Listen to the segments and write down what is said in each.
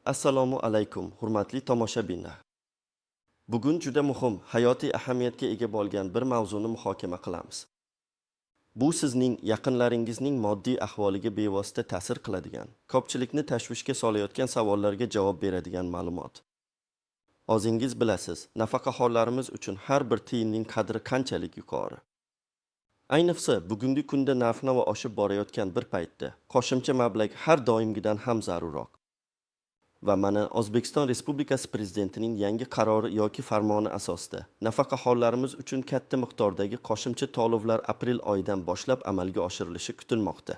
Assalomu alaykum, hurmatli tomoshabinlar. Bugun juda muhim, hayotiy ahamiyatga ega bo'lgan bir mavzuni muhokama qilamiz. Bu sizning yaqinlaringizning moddiy ahvoliga bevosita ta'sir qiladigan, ko'pchilikni tashvishga solayotgan savollarga javob beradigan ma'lumot. O'zingiz bilasiz, nafaqaxo'rlarimiz uchun har bir tiyinning qadri qanchalik yuqori. Ayniqsa, bugungi kunda narx-navo oshib borayotgan bir paytda qo'shimcha mablag' har doimgidan ham zarurroq. Va mana O'zbekiston Respublikasi Prezidentining yangi qarori yoki farmoni asosida nafaqaxo'rlarimiz uchun katta miqdordagi qo'shimcha to'lovlar aprel oyidan boshlab amalga oshirilishi kutilmoqda.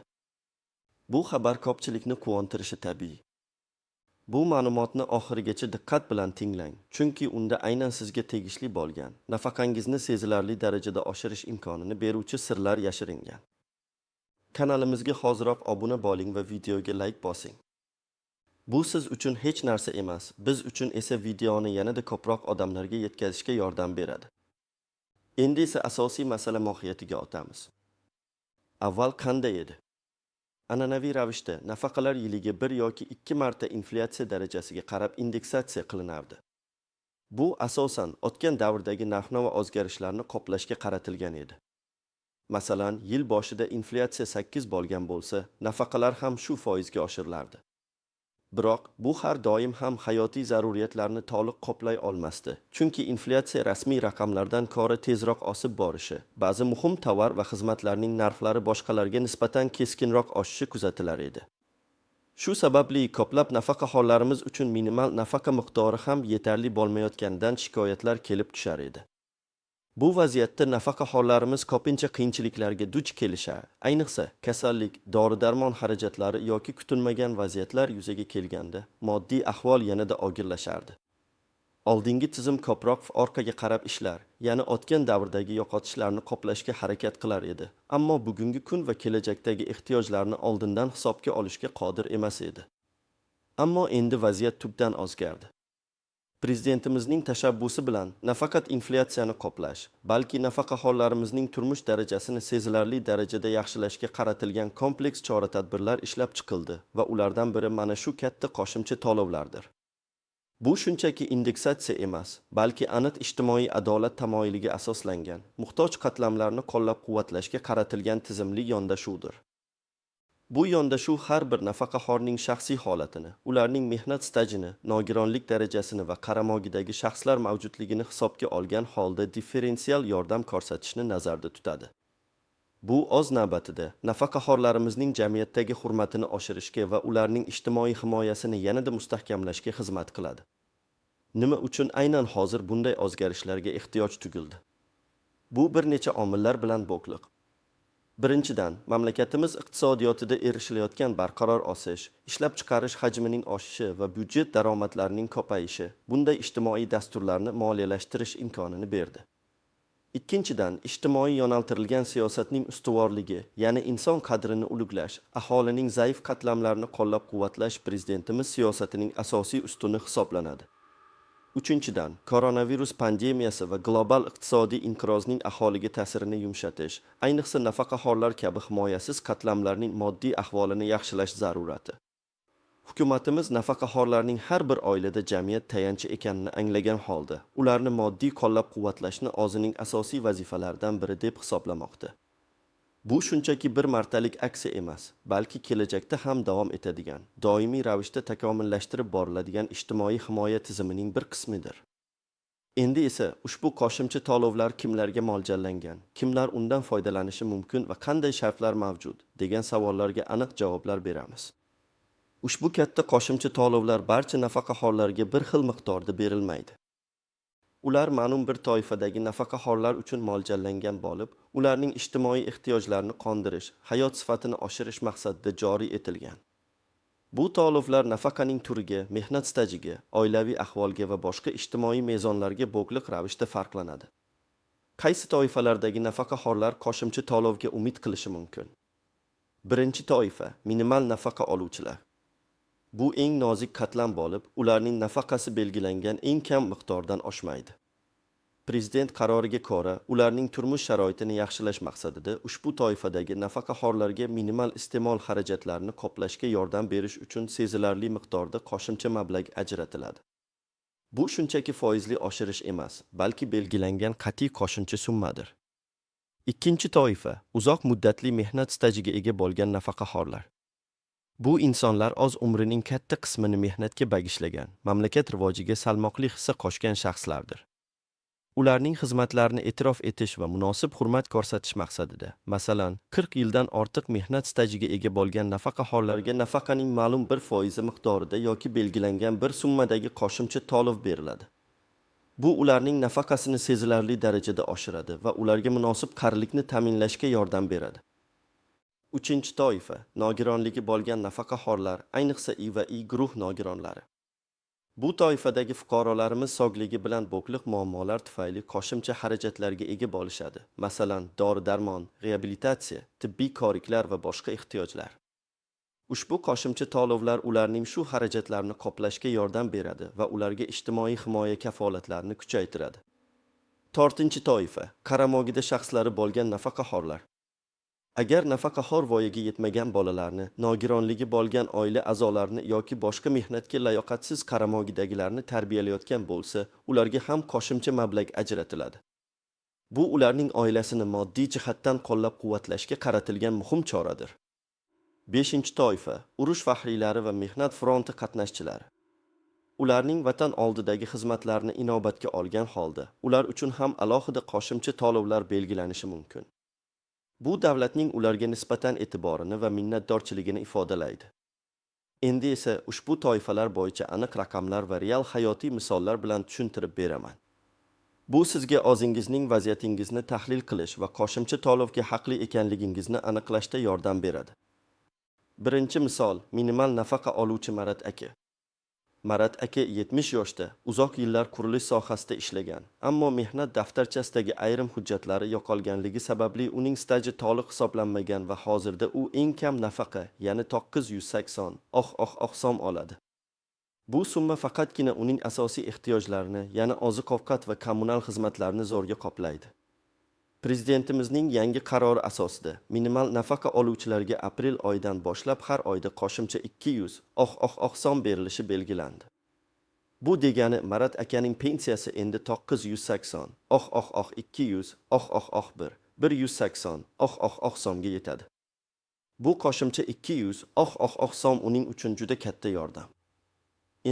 Bu xabar ko'pchilikni quvontirishi tabiiy. Bu ma'lumotni oxirigacha diqqat bilan tinglang, chunki unda aynan sizga tegishli bo'lgan, nafaqangizni sezilarli darajada oshirish imkonini beruvchi sirlar yashiringan. Kanalimizga hoziroq obuna bo'ling va videoga like bosing. Bu siz uchun hech narsa emas, biz uchun esa videoni yanada ko'proq odamlarga yetkazishga yordam beradi. Endi esa asosiy masala mohiyatiga o'tamiz. Avval qanday edi? An'anaviy ravishda nafaqalar yiliga 1 yoki 2 marta inflyatsiya darajasiga qarab indeksatsiya qilinardi. Bu asosan o'tgan davrdagi narx-navo o'zgarishlarni qoplashga qaratilgan edi. Masalan, yil boshida inflyatsiya 8 bo'lgan bo'lsa, nafaqalar ham shu foizga oshirilardi. Biroq bu har doim ham hayotiy zaruriyatlarni to'liq qoplay olmasdi, chunki inflyatsiya rasmiy raqamlardan ko'ra tezroq o'sib borishi, ba'zi muhim tovar va xizmatlarning narxlari boshqalarga nisbatan keskinroq oshishi kuzatilar edi. Shu sababli ko'plab nafaqaxo'rlarimiz uchun minimal nafaqa miqdori ham yetarli bo'lmayotganidan shikoyatlar kelib tushar edi. Bu vaziyatda nafaqaxo'rlarimiz ko'pincha qiyinchiliklarga duch kelishar, ayniqsa kasallik, dori-darmon xarajatlari yoki kutilmagan vaziyatlar yuzaga kelganda moddiy ahvol yanada og'irlashardi. Oldingi tizim ko'proq orqaga qarab ishlar, ya'ni o'tgan davrdagi yo'qotishlarni qoplashga harakat qilar edi, ammo bugungi kun va kelajakdagi ehtiyojlarni oldindan hisobga olishga qodir emas edi. Ammo endi vaziyat tubdan o'zgardi. Prezidentimizning tashabbusi bilan nafaqat inflyatsiyani qoplash, balki nafaqaxo'rlarimizning turmush darajasini sezilarli darajada yaxshilashga qaratilgan kompleks chora-tadbirlar ishlab chiqildi va ulardan biri mana shu katta qo'shimcha to'lovlardir. Bu shunchaki indeksatsiya emas, balki aniq ijtimoiy adolat tamoyiliga asoslangan, muhtoj qatlamlarni qo'llab-quvvatlashga qaratilgan tizimli yondashuvdir. Bu yondashuv har bir nafaqaxo'rning shaxsiy holatini, ularning mehnat stajini, nogironlik darajasini va qaramog'idagi shaxslar mavjudligini hisobga olgan holda differensial yordam ko'rsatishni nazarda tutadi. Bu o'z navbatida nafaqaxo'rlarimizning jamiyatdagi hurmatini oshirishga va ularning ijtimoiy himoyasini yanada mustahkamlashga xizmat qiladi. Nima uchun aynan hozir bunday o'zgarishlarga ehtiyoj tugildi? Bu bir necha omillar bilan bog'liq. Birinchidan, mamlakatimiz iqtisodiyotida erishilayotgan barqaror o'sish, ishlab chiqarish hajmining oshishi va byudjet daromadlarining ko'payishi bunday ijtimoiy dasturlarni moliyalashtirish imkonini berdi. Ikkinchidan, ijtimoiy yo'naltirilgan siyosatning ustuvorligi, ya'ni inson qadrini ulug'lash, aholining zaif qatlamlarini qo'llab-quvvatlash prezidentimiz siyosatining asosiy ustuni hisoblanadi. Uchinchidan, koronavirus pandemiyasi va global iqtisodiy inqirozning aholiga ta'sirini yumshatish, ayniqsa nafaqaxo'rlar kabi himoyasiz qatlamlarning moddiy ahvolini yaxshilash zarurati. Hukumatimiz nafaqaxo'rlarning har bir oilada jamiyat tayanchi ekanini anglagan holda, ularni moddiy qo'llab-quvvatlashni o'zining asosiy vazifalaridan biri deb hisoblamoqda. Bu shunchaki bir martalik aksiya emas, balki kelajakda ham davom etadigan, doimiy ravishda takomillashtirib boriladigan ijtimoiy himoya tizimining bir qismidir. Endi esa ushbu qo'shimcha to'lovlar kimlarga mo'ljallangan, kimlar undan foydalanishi mumkin va qanday shartlar mavjud degan savollarga aniq javoblar beramiz. Ushbu katta qo'shimcha to'lovlar barcha nafaqaxo'rlarga bir xil miqdorda berilmaydi. Ular ma'lum bir toifadagi nafaqaxo'rlar uchun mo'ljallangan bo'lib, ularning ijtimoiy ehtiyojlarini qondirish, hayot sifatini oshirish maqsadida joriy etilgan. Bu to'lovlar nafaqaning turiga, mehnat stajiga, oilaviy ahvolga va boshqa ijtimoiy mezonlarga bog'liq ravishda farqlanadi. Qaysi toifalardagi nafaqaxo'rlar qo'shimcha to'lovga umid qilishi mumkin? Birinchi toifa minimal nafaqa oluvchilar. Bu eng nozik qatlam bo'lib, ularning nafaqasi belgilangan eng kam miqdordan oshmaydi. Prezident qaroriga ko'ra, ularning turmush sharoitini yaxshilash maqsadida ushbu toifadagi nafaqaxo'rlarga minimal iste'mol xarajatlarini qoplashga yordam berish uchun sezilarli miqdorda qo'shimcha mablag' ajratiladi. Bu shunchaki foizli oshirish emas, balki belgilangan qat'iy qo'shimcha summadir. Ikkinchi toifa uzoq muddatli mehnat stajiga ega bo'lgan nafaqaxo'rlar. Bu insonlar o'z umrining katta qismini mehnatga bag'ishlagan, mamlakat rivojiga salmoqli hissa qo'shgan shaxslardir. Ularning xizmatlarini e'tirof etish va munosib hurmat ko'rsatish maqsadida, masalan, 40 yildan ortiq mehnat stajiga ega bo'lgan nafaqaxo'rlarga nafaqaning ma'lum bir foizi miqdorida yoki belgilangan bir summadagi qo'shimcha to'lov beriladi. Bu ularning nafaqasini sezilarli darajada oshiradi va ularga munosib qarilikni ta'minlashga yordam beradi. Uchinchi toifa nogironligi bo'lgan nafaqaxo'rlar, ayniqsa I va I guruh nogironlari. Bu toifadagi fuqarolarimiz sog'ligi bilan bog'liq muammolar tufayli qo'shimcha xarajatlarga ega bo'lishadi. Masalan, dori-darmon, reabilitatsiya, tibbiy ko'riklar va boshqa ehtiyojlar. Ushbu qo'shimcha to'lovlar ularning shu xarajatlarini qoplashga yordam beradi va ularga ijtimoiy himoya kafolatlarini kuchaytiradi. To'rtinchi toifa qaramog'ida shaxslari bo'lgan nafaqaxo'rlar. Agar nafaqaxo'r voyaga yetmagan bolalarni, nogironligi bo'lgan oila a'zolarini yoki boshqa mehnatga layoqatsiz qaramog'idagilarni tarbiyalayotgan bo'lsa, ularga ham qo'shimcha mablag' ajratiladi. Bu ularning oilasini moddiy jihatdan qo'llab-quvvatlashga qaratilgan muhim choradir. Beshinchi toifa urush faxriylari va mehnat fronti qatnashchilari. Ularning vatan oldidagi xizmatlarini inobatga olgan holda, ular uchun ham alohida qo'shimcha to'lovlar belgilanishi mumkin. Bu davlatning ularga nisbatan e'tiborini va minnatdorchiligini ifodalaydi. Endi esa ushbu toifalar bo'yicha aniq raqamlar va real hayotiy misollar bilan tushuntirib beraman. Bu sizga o'zingizning vaziyatingizni tahlil qilish va qo'shimcha to'lovga haqli ekanligingizni aniqlashda yordam beradi. Birinchi misol, minimal nafaqa oluvchi Marat aka. Marat aka 70 yoshda, uzoq yillar qurilish sohasida ishlagan, ammo mehnat daftarchasidagi ayrim hujjatlari yo'qolganligi sababli uning staji to'liq hisoblanmagan va hozirda u eng kam nafaqa, ya'ni 980 so'm oladi. Bu summa faqatgina uning asosiy ehtiyojlarini, ya'ni oziq-ovqat va kommunal xizmatlarni zo'rg'a qoplaydi. Prezidentimizning yangi qarori asosida minimal nafaqa oluvchilarga aprel oyidan boshlab har oyda qo'shimcha 200 so'm berilishi belgilandi. Bu degani Marat akaning pensiyasi endi 980 200 180 so'mga yetadi. Bu qo'shimcha 200 so'm uning uchun juda katta yordam.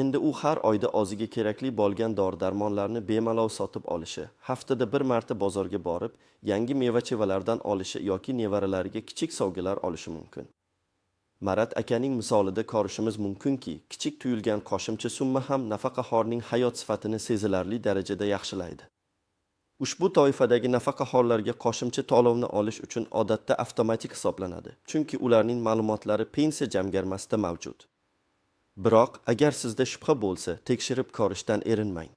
Endi u har oyda o'ziga kerakli bo'lgan dori-darmonlarni bemalol sotib olishi, haftada bir marta bozorga borib, yangi meva-chevalardan olishi yoki nevaralariga kichik sovg'alar olishi mumkin. Marat akaning misolida ko'rishimiz mumkinki, kichik tuyulgan qo'shimcha summa ham nafaqaxo'rning hayot sifatini sezilarli darajada yaxshilaydi. Ushbu toifadagi nafaqaxo'rlarga qo'shimcha to'lovni olish uchun odatda avtomatik hisoblanadi, chunki ularning ma'lumotlari pensiya jamg'armasida mavjud. Biroq, agar sizda shubha bo'lsa, tekshirib ko'rishdan erinmang.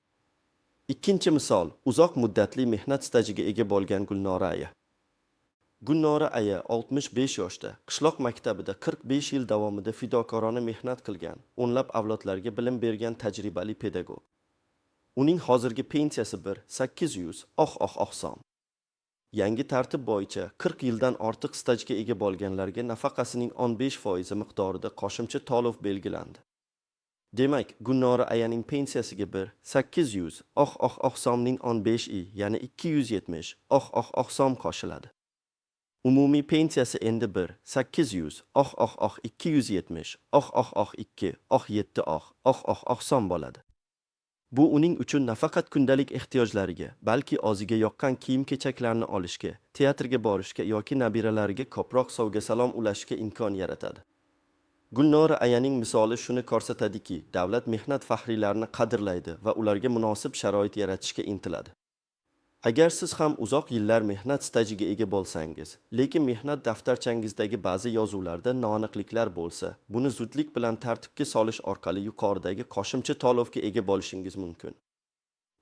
Ikkinchi misol, uzoq muddatli mehnat stajiga ega bo'lgan Gulnora aya. Gulnora aya 65 yoshda, qishloq maktabida 45 yil davomida fidokorona mehnat qilgan, o'nlab avlodlarga bilim bergan tajribali pedagog. Uning hozirgi pensiyasi 800 so'm. Yangi tartib bo'yicha 40 yildan ortiq stajga ega bo'lganlarga nafaqasining 15% miqdorida qo'shimcha to'lov belgilandi. Demak, Gulnora ayaning pensiyasiga 800 so'mning 15i, ya'ni 270 so'm qo'shiladi. Umumiy pensiyasi endi 800 270 so'm bo'ladi. Bu uning uchun nafaqat kundalik ehtiyojlariga, balki o'ziga yoqqan kiyim-kechaklarni olishga, teatrga borishga yoki nabiralariga ko'proq sovg'a-salom ulashishga imkon yaratadi. Gulnora ayaning misoli shuni ko'rsatadiki, davlat mehnat faxriylarini qadrlaydi va ularga munosib sharoit yaratishga intiladi. Agar siz ham uzoq yillar mehnat stajiga ega bo'lsangiz, lekin mehnat daftarchangizdagi ba'zi yozuvlarda noaniqliklar bo'lsa, buni zudlik bilan tartibga solish orqali yuqoridagi qo'shimcha to'lovga ega bo'lishingiz mumkin.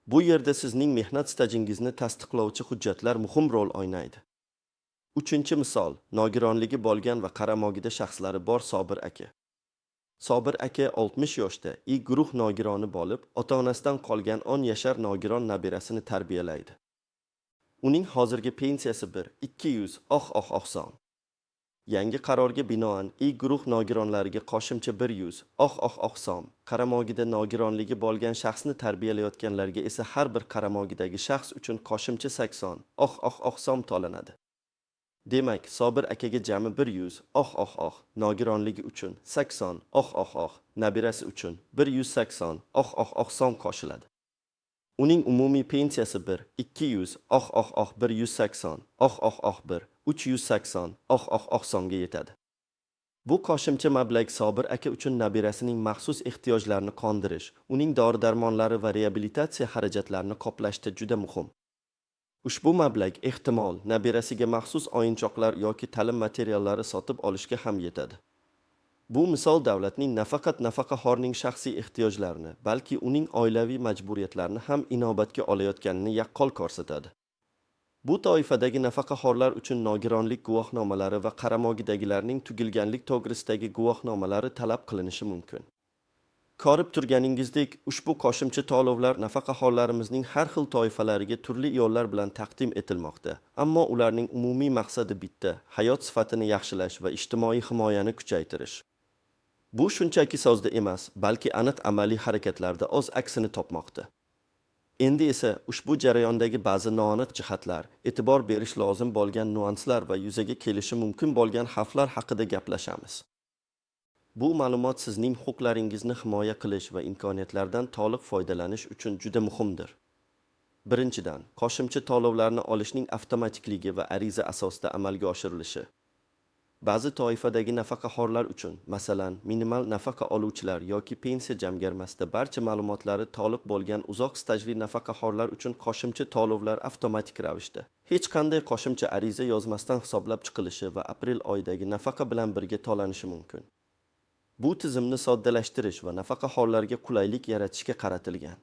Bu yerda sizning mehnat stajingizni tasdiqlovchi hujjatlar muhim rol o'ynaydi. Uchinchi misol, nogironligi bo'lgan va qaramog'ida shaxslari bor Sobir aka. Sobir aka 60 yoshda guruh nogironi bo'lib, ota-onasidan qolgan 10 yashar nogiron nabirasini tarbiyalaydi. Uning hozirgi pensiyasi 200 son. Yangi qarorga binoan guruh nogironlariga qo'shimcha 100 son, qaramog'ida nogironligi bo'lgan shaxsni tarbiyalayotganlarga esa har bir qaramog'idagi shaxs uchun qo'shimcha 80 son to'lanadi. Demak, Sobir akaga jami 100 nogironligi uchun 80 nabirasi uchun 180 son qo'shiladi. Uning umumiy pensiyasi 200 180 380 songa yetadi. Bu qo'shimcha mablag' Sobir aka uchun nabirasining maxsus ehtiyojlarini qondirish, uning dori-darmonlari va reabilitatsiya xarajatlarini qoplashda juda muhim. Ushbu mablag' ehtimol nabirasiga maxsus o'yinchoqlar yoki ta'lim materiallari sotib olishga ham yetadi. Bu misol davlatning nafaqat nafaqahorning shaxsiy ehtiyojlarini, balki uning oilaviy majburiyatlarini ham inobatga olayotganini yaqqol ko'rsatadi. Bu toifadagi nafaqahorlar uchun nogironlik guvohnomalari va qaramog'idagilarning tugilganlik to'g'risidagi guvohnomalari talab qilinishi mumkin. Ko'rib turganingizdek, ushbu qo'shimcha to'lovlar nafaqahorlarimizning har xil toifalariga turli yo'llar bilan taqdim etilmoqda. Ammo ularning umumiy maqsadi bitta: hayot sifatini yaxshilash va ijtimoiy himoyani kuchaytirish. Bu shunchaki so'zda emas, balki aniq amaliy harakatlarda o'z aksini topmoqda. Endi esa ushbu jarayondagi ba'zi noaniq jihatlar, e'tibor berish lozim bo'lgan nuanslar va yuzaga kelishi mumkin bo'lgan xavflar haqida gaplashamiz. Bu ma'lumot sizning huquqlaringizni himoya qilish va imkoniyatlardan to'liq foydalanish uchun juda muhimdir. Birinchidan, qo'shimcha to'lovlarni olishning avtomatikligi va ariza asosida amalga oshirilishi. Ba'zi toifadagi nafaqahorlar uchun, masalan, minimal nafaqa oluvchilar yoki pensiya jamg'armasida barcha ma'lumotlari to'liq bo'lgan uzoq stajli nafaqahorlar uchun qo'shimcha to'lovlar avtomatik ravishda hech qanday qo'shimcha ariza yozmasdan hisoblab chiqilishi va aprel oyidagi nafaqa bilan birga to'lanishi mumkin. Bu tizimni soddalashtirish va nafaqahorlarga qulaylik yaratishga qaratilgan.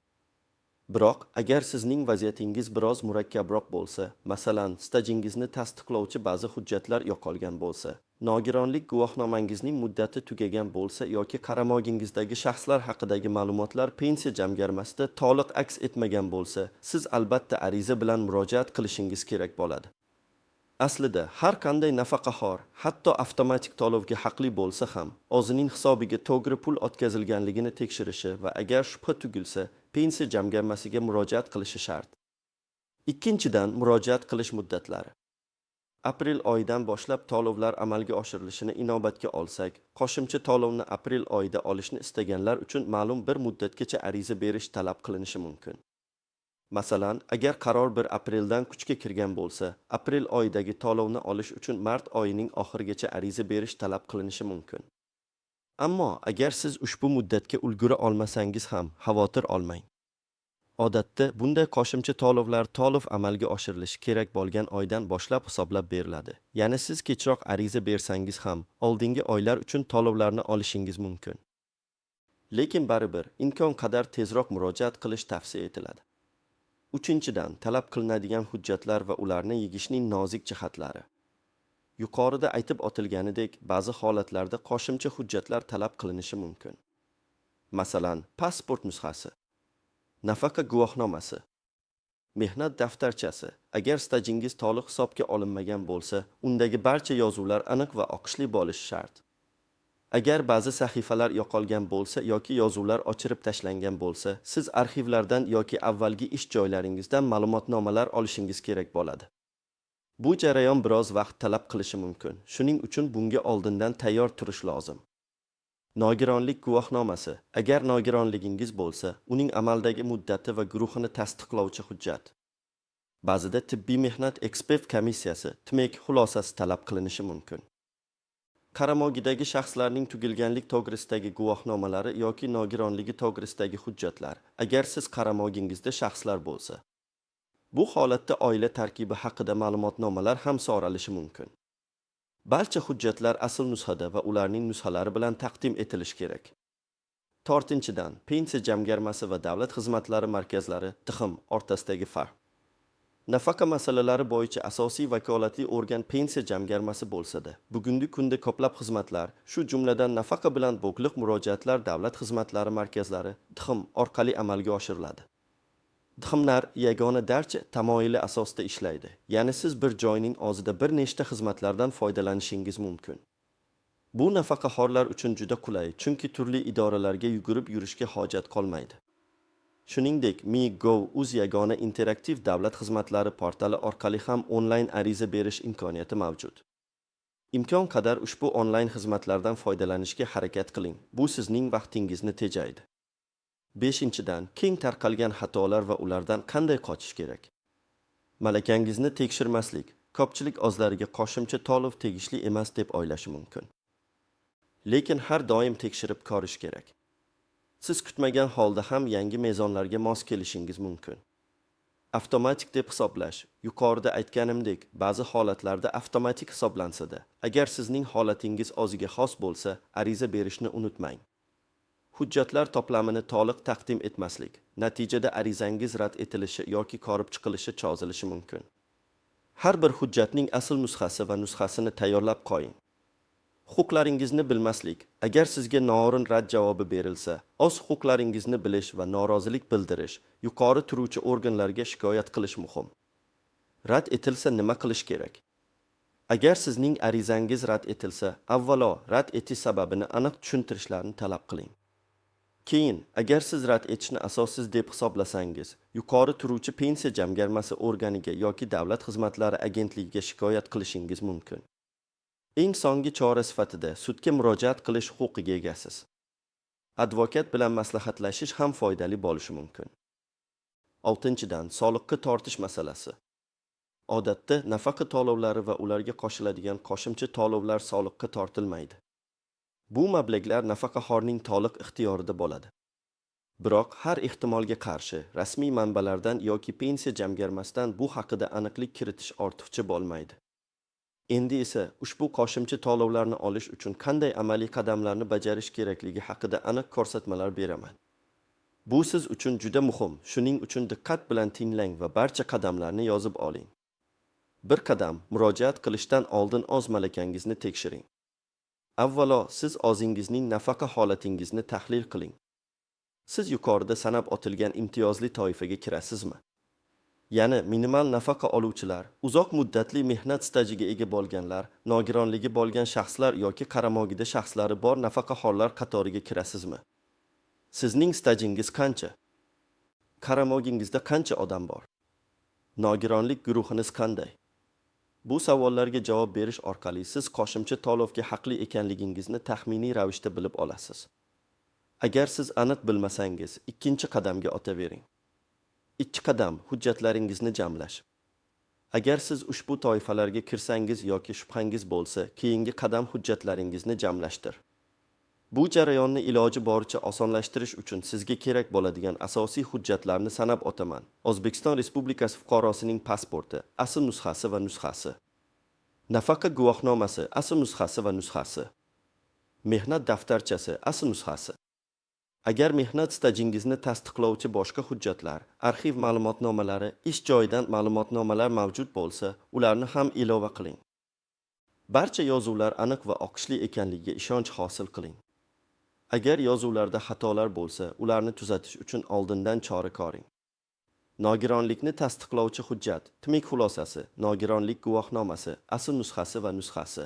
Biroq, agar sizning vaziyatingiz biroz murakkabroq bo'lsa, masalan, stajingizni tasdiqlovchi ba'zi hujjatlar yo'qolgan bo'lsa, nogironlik guvohnomangizning muddati tugagan bo'lsa yoki qaramog'ingizdagi shaxslar haqidagi ma'lumotlar pensiya jamg'armasida to'liq aks etmagan bo'lsa, siz albatta ariza bilan murojaat qilishingiz kerak bo'ladi. Aslida, har qanday nafaqahor, hatto avtomatik to'lovga haqli bo'lsa ham, o'zining hisobiga to'g'ri pul o'tkazilganligini tekshirishi va agar shubha tugilsa, pensiya jamg'armasiga murojaat qilishi shart. Ikkinchidan, murojaat qilish muddatlari. Aprel oyidan boshlab to'lovlar amalga oshirilishini inobatga olsak, qo'shimcha to'lovni aprel oyida olishni istaganlar uchun ma'lum bir muddatgacha ariza berish talab qilinishi mumkin. Masalan, agar qaror 1 apreldan kuchga kirgan bo'lsa, aprel oyidagi to'lovni olish uchun mart oyining oxirigacha ariza berish talab qilinishi mumkin. Ammo agar siz ushbu muddatga ulgura olmasangiz ham xavotir olmang. Odatda bunday qo'shimcha to'lovlar to'liq amalga oshirilishi kerak bo'lgan oydan boshlab hisoblab beriladi. Ya'ni siz kechroq ariza bersangiz ham, oldingi oylar uchun to'lovlarni olishingiz mumkin. Lekin baribir imkon qadar tezroq murojaat qilish tavsiya etiladi. Uchinchidan, talab qilinadigan hujjatlar va ularni yig'ishning nozik jihatlari. Yuqorida aytib o'tilganidek, ba'zi holatlarda qo'shimcha hujjatlar talab qilinishi mumkin. Masalan, pasport nusxasi, nafaqa guvohnomasi, mehnat daftarchasi. Agar stajingiz to'liq hisobga olinmagan bo'lsa, undagi barcha yozuvlar aniq va oqishli bo'lishi shart. Agar ba'zi sahifalar yo'qolgan bo'lsa yoki yozuvlar o'chirib tashlangan bo'lsa, siz arxivlardan yoki avvalgi ish joylaringizdan ma'lumotnomalar olishingiz kerak bo'ladi. Bu jarayon biroz vaqt talab qilishi mumkin. Shuning uchun bunga oldindan tayyor turish lozim. Nogironlik guvohnomasi. Agar nogironligingiz bo'lsa, uning amaldagi muddati va guruhini tasdiqlovchi hujjat. Ba'zida tibbiy mehnat ekspert komissiyasi (TMEK) xulosasi talab qilinishi mumkin. Qaramog'idagi shaxslarning tugilganlik to'g'risidagi guvohnomalari yoki nogironligi to'g'risidagi hujjatlar, agar siz qaramog'ingizda shaxslar bo'lsa. Bu holatda oila tarkibi haqida ma'lumotnomalar ham so'ralishi mumkin. Barcha hujjatlar asl nusxada va ularning nusxalari bilan taqdim etilishi kerak. 4-dan, pensiya jamg'armasi va davlat xizmatlari markazlari (TXM) o'rtasidagi farq. Nafaqa masalalari bo'yicha asosiy vakolatli organ pensiya jamg'armasi bo'lsa-da, bugungi kunda ko'plab xizmatlar, shu jumladan nafaqa bilan bog'liq murojaatlar davlat xizmatlari markazlari (DXM) orqali amalga oshiriladi. DXMlar yagona darcha tamoyili asosida ishlaydi. Ya'ni siz bir joyning o'zida bir nechta xizmatlardan foydalanishingiz mumkin. Bu nafaqaxo'rlar uchun juda qulay, chunki turli idoralarga yugurib yurishga hojat qolmaydi. Shuningdek, MiGov.uz yagona interaktiv davlat xizmatlari portali orqali ham onlayn ariza berish imkoniyati mavjud. Imkon qadar ushbu onlayn xizmatlardan foydalanishga harakat qiling. Bu sizning vaqtingizni tejaydi. 5-dan, keng tarqalgan xatolar va ulardan qanday qochish kerak? Malakangizni tekshirmaslik. Ko'pchilik o'zlariga qo'shimcha to'lov tegishli emas deb o'ylashi mumkin. Lekin har doim tekshirib ko'rish kerak. Siz kutmagan holda ham yangi mezonlarga mos kelishingiz mumkin. Avtomatik deb hisoblash. Yuqorida aytganimdek, ba'zi holatlarda avtomatik hisoblansa-da, agar sizning holatingiz o'ziga xos bo'lsa, ariza berishni unutmang. Hujjatlar to'plamini to'liq taqdim etmaslik. Natijada arizangiz rad etilishi yoki ko'rib chiqilishi cho'zilishi mumkin. Har bir hujjatning asl nusxasi va nusxasini tayyorlab qo'ying. Huquqlaringizni bilmaslik. Agar sizga noo'rin rad javobi berilsa, o'z huquqlaringizni bilish va norozilik bildirish, yuqori turuvchi organlarga shikoyat qilish muhim. Rad etilsa nima qilish kerak? Agar sizning arizangiz rad etilsa, avvalo rad etish sababini aniq tushuntirishlarni talab qiling. Keyin, agar siz rad etishni asossiz deb hisoblasangiz, yuqori turuvchi pensiya jamg'armasi organiga yoki davlat xizmatlari agentligiga shikoyat qilishingiz mumkin. Eng so'nggi chora sifatida sudga murojaat qilish huquqiga egasiz. Advokat bilan maslahatlashish ham foydali bo'lishi mumkin. 6-dan, soliqqa tortish masalasi. Odatda nafaqa to'lovlari va ularga qo'shiladigan qo'shimcha to'lovlar soliqqa tortilmaydi. Bu mablag'lar nafaqaxo'rning to'liq ixtiyorida bo'ladi. Biroq har ehtimolga qarshi rasmiy manbalardan yoki pensiya jamg'armasidan bu haqida aniqlik kiritish ortiqcha bo'lmaydi. Endi esa ushbu qo'shimcha to'lovlarni olish uchun qanday amaliy qadamlarni bajarish kerakligi haqida aniq ko'rsatmalar beraman. Bu siz uchun juda muhim, shuning uchun diqqat bilan tinglang va barcha qadamlarni yozib oling. Bir qadam, murojaat qilishdan oldin o'z malakangizni tekshiring. Avvalo, siz o'zingizning nafaqa holatingizni tahlil qiling. Siz yuqorida sanab o'tilgan imtiyozli toifaga kirasizmi? Ya'ni minimal nafaqa oluvchilar, uzoq muddatli mehnat stajiga ega bo'lganlar, nogironligi bo'lgan shaxslar yoki qaramog'ida shaxslari bor nafaqaxo'rlar qatoriga kirasizmi? Sizning stajingiz qancha? Qaramog'ingizda qancha odam bor? Nogironlik guruhiniz qanday? Bu savollarga javob berish orqali siz qo'shimcha to'lovga haqli ekanligingizni taxminiy ravishda bilib olasiz. Agar siz aniq bilmasangiz, ikkinchi qadamga o'tavering. 2 qadam, hujjatlaringizni jamlash. Agar siz ushbu toifalarga kirsangiz yoki shubhangiz bo'lsa, keyingi qadam hujjatlaringizni jamlashdir. Bu jarayonni iloji boricha osonlashtirish uchun sizga kerak bo'ladigan asosiy hujjatlarni sanab o'taman. O'zbekiston Respublikasi fuqarosining pasporti, asl nusxasi va nusxasi. Nafaqa guvohnomasi, asl nusxasi va nusxasi. Mehnat daftarchasi, asl nusxasi. Agar mehnat stajingizni tasdiqlovchi boshqa hujjatlar, arxiv ma'lumotnomalari, ish joyidan ma'lumotnomalar mavjud bo'lsa, ularni ham ilova qiling. Barcha yozuvlar aniq va oqishli ekanligiga ishonch hosil qiling. Agar yozuvlarda xatolar bo'lsa, ularni tuzatish uchun oldindan chora ko'ring. Nogironlikni tasdiqlovchi hujjat, tmik xulosasi, nogironlik guvohnomasi, asl nusxasi va nusxasi.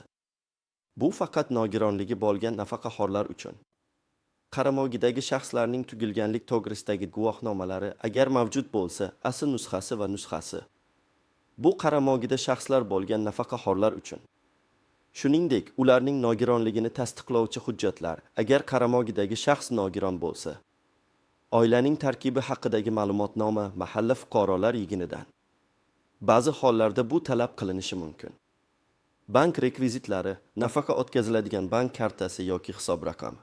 Bu faqat nogironligi bo'lgan nafaqaxo'rlar uchun. Qaramog'idagi shaxslarning tugilganlik to'g'risidagi guvohnomalari agar mavjud bo'lsa, asl nusxasi va nusxasi. Bu qaramog'ida shaxslar bo'lgan nafaqaxo'rlar uchun. Shuningdek, ularning nogironligini tasdiqlovchi hujjatlar agar qaramog'idagi shaxs nogiron bo'lsa. Oilaning tarkibi haqidagi ma'lumotnoma mahalla fuqarolar yig'inidan. Ba'zi hollarda bu talab qilinishi mumkin. Bank rekvizitlari, nafaqa o'tkaziladigan bank kartasi yoki hisob raqami.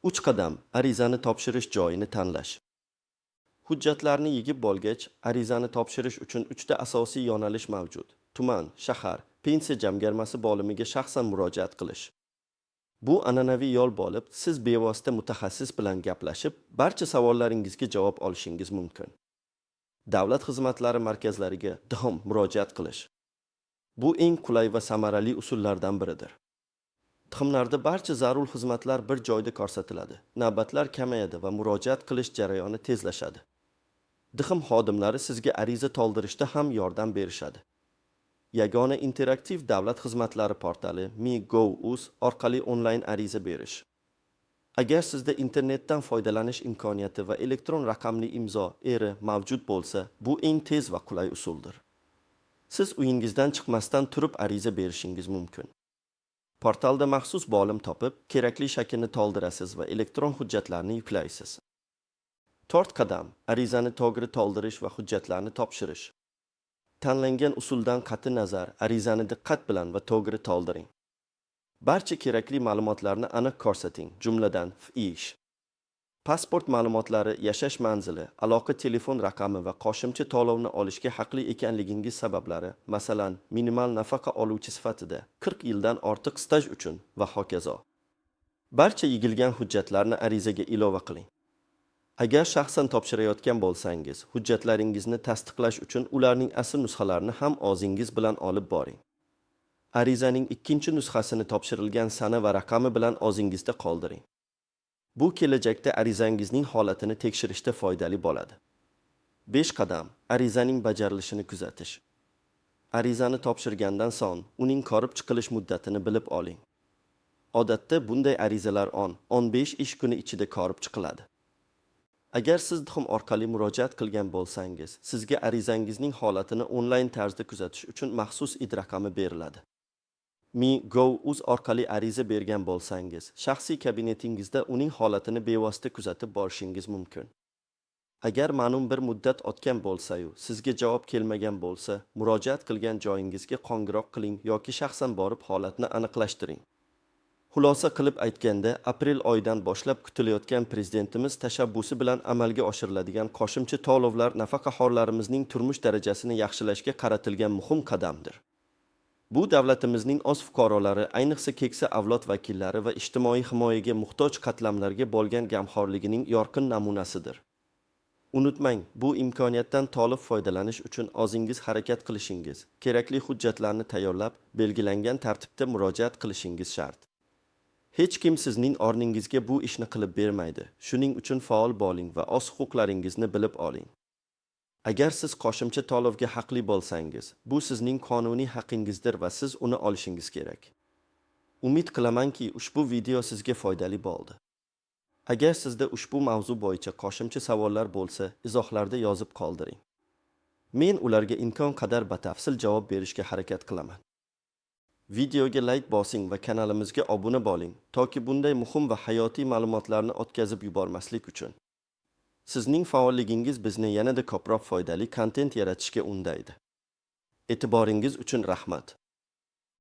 3 qadam, arizani topshirish joyini tanlash. Hujjatlarni yig'ib bo'lgach, arizani topshirish uchun 3 ta asosiy yo'nalish mavjud. Tuman, shahar, pensiya jamg'armasi bo'limiga shaxsan murojaat qilish. Bu an'anaviy yo'l bo'lib, siz bevosita mutaxassis bilan gaplashib, barcha savollaringizga javob olishingiz mumkin. Davlat xizmatlari markazlariga doim murojaat qilish. Bu eng qulay va samarali usullardan biridir. Tiximlarda barcha zarur xizmatlar bir joyda ko'rsatiladi. Navbatlar kamayadi va murojaat qilish jarayoni tezlashadi. Dixim xodimlari sizga ariza to'ldirishda ham yordam berishadi. Yagona interaktiv davlat xizmatlari portali Mi.gov.uz orqali onlayn ariza berish. Agar sizda internetdan foydalanish imkoniyati va elektron raqamli imzo eri mavjud bo'lsa, bu eng tez va qulay usuldir. Siz uyingizdan chiqmasdan turib ariza berishingiz mumkin. Portalda maxsus bo'lim topib, kerakli shaklni to'ldirasiz va elektron hujjatlarni yuklaysiz. 4 qadam: arizani to'g'ri to'ldirish va hujjatlarni topshirish. Tanlangan usuldan qat'i nazar, arizani diqqat bilan va to'g'ri to'ldiring. Barcha kerakli ma'lumotlarni aniq ko'rsating, jumladan ish, pasport ma'lumotlari, yashash manzili, aloqa telefon raqami va qo'shimcha to'lovni olishga haqli ekanligingiz sabablari, masalan, minimal nafaqa oluvchi sifatida 40 yildan ortiq staj uchun va hokazo. Barcha yig'ilgan hujjatlarni arizaga ilova qiling. Agar shaxsan topshirayotgan bo'lsangiz, hujjatlaringizni tasdiqlash uchun ularning asl nusxalarini ham o'zingiz bilan olib boring. Arizaning ikkinchi nusxasini topshirilgan sana va raqami bilan o'zingizda qoldiring. Bu kelajakda arizangizning holatini tekshirishda foydali bo'ladi. 5 qadam: arizaning bajarilishini kuzatish. Arizani topshirgandan so'ng uning ko'rib chiqilish muddatini bilib oling. Odatda bunday arizalar 10-15 ish kuni ichida ko'rib chiqiladi. Agar siz Dixim orqali murojaat qilgan bo'lsangiz, sizga arizangizning holatini onlayn tarzda kuzatish uchun maxsus id raqami beriladi. Mi.gov.uz orqali ariza bergan bo'lsangiz, shaxsiy kabinetingizda uning holatini bevosita kuzatib borishingiz mumkin. Agar ma'lum bir muddat o'tgan bo'lsa-yu, sizga javob kelmagan bo'lsa, murojaat qilgan joyingizga qo'ng'iroq qiling yoki shaxsan borib holatni aniqlashtiring. Xulosa qilib aytganda, aprel oyidan boshlab kutilayotgan prezidentimiz tashabbusi bilan amalga oshiriladigan qo'shimcha to'lovlar nafaqaxo'rlarimizning turmush darajasini yaxshilashga qaratilgan muhim qadamdir. Bu davlatimizning o'z fuqarolari, ayniqsa keksa avlod vakillari va ijtimoiy himoyaga muhtoj qatlamlarga bo'lgan g'amxo'rligining yorqin namunasidir. Unutmang, bu imkoniyatdan to'liq foydalanish uchun o'zingiz harakat qilishingiz, kerakli hujjatlarni tayyorlab, belgilangan tartibda murojaat qilishingiz shart. Hech kim sizning o'rningizga bu ishni qilib bermaydi. Shuning uchun faol bo'ling va o'z huquqlaringizni bilib oling. Agar siz qo'shimcha to'lovga haqli bo'lsangiz, bu sizning qonuniy haqqingizdir va siz uni olishingiz kerak. Umid qilamanki, ushbu video sizga foydali bo'ldi. Agar sizda ushbu mavzu bo'yicha qo'shimcha savollar bo'lsa, izohlarda yozib qoldiring. Men ularga imkon qadar batafsil javob berishga harakat qilaman. Videoga like bosing va kanalimizga obuna bo'ling, toki bunday muhim va hayotiy ma'lumotlarni o'tkazib yubormaslik uchun. Sizning faolligingiz bizni yanada ko'proq foydali kontent yaratishga undaydi. E'tiboringiz uchun rahmat.